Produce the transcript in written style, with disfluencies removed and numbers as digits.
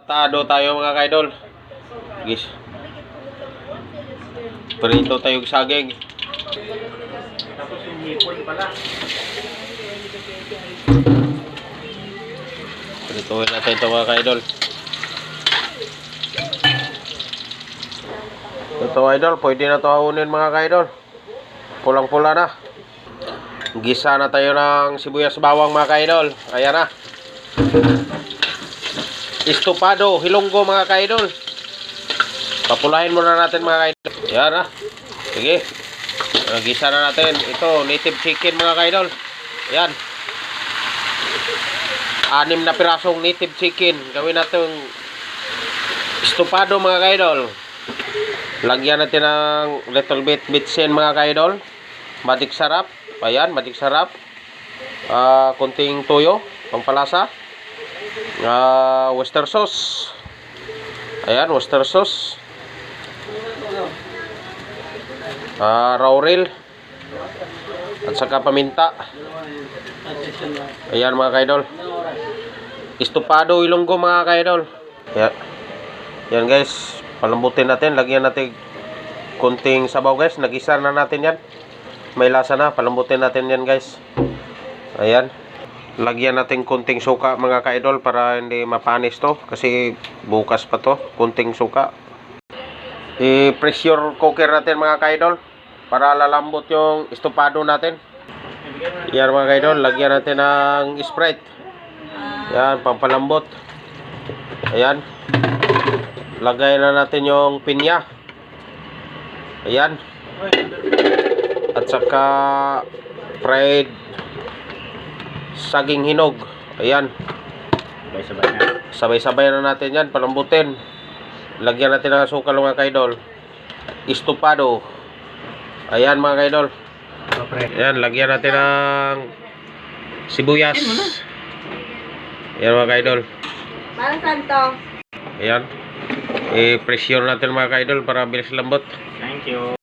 Tado tayo mga kaidol. Gis. Prito tayo saging. Tapos yung hipon pala. Prituhin natin ito mga kaidol. Ito idol, pwede na ito haunin mga kaidol. Pulang-pula na. Gisa na tayo ng sibuyas bawang mga kaidol. Ayan na. Estopado, hilonggo mga kaidol. Papulahin muna natin mga kaidol. Ayan na. Sige. Gisa na natin. Ito, native chicken mga kaidol. Ayan. 6 na pirasong native chicken. Gawin natin estopado mga kaidol. Lagyan natin ng little bit bitsin mga kaidol. Matik sarap. Ayan, matik sarap. Kunting toyo, pampalasa. Oyster sauce. Ayan, oyster sauce. Laurel. At saka paminta. Ayan mga kaidol. Estopado ilonggo mga kaidol. Ayan. Yan guys. Palambutin natin. Lagyan natin kunting sabaw guys. Nagisa na natin yan. May lasa na. Palambutin natin yan guys. Ayan. Lagyan natin kunting suka mga kaidol para hindi mapanis to. Kasi bukas pa to. Kunting suka. I-pressure cooker natin mga kaidol. Para lalambot yung estopado natin. Yan mga kaidol. Lagyan natin ng Sprite. Yan. Pampalambot. Ayan. Lagay na natin yung pinya. Ayan. At saka fried saging hinog. Ayan. Sabay-sabay na natin yan. Palambutin. Lagyan natin ng asukal mga kaidol. Estopado. Ayan mga kaidol. Ayan. Lagyan natin ng sibuyas. Ayan mga kaidol. Parang santo. Ayan. I-pressure natin mga kaidol para bilis lambot. Thank you.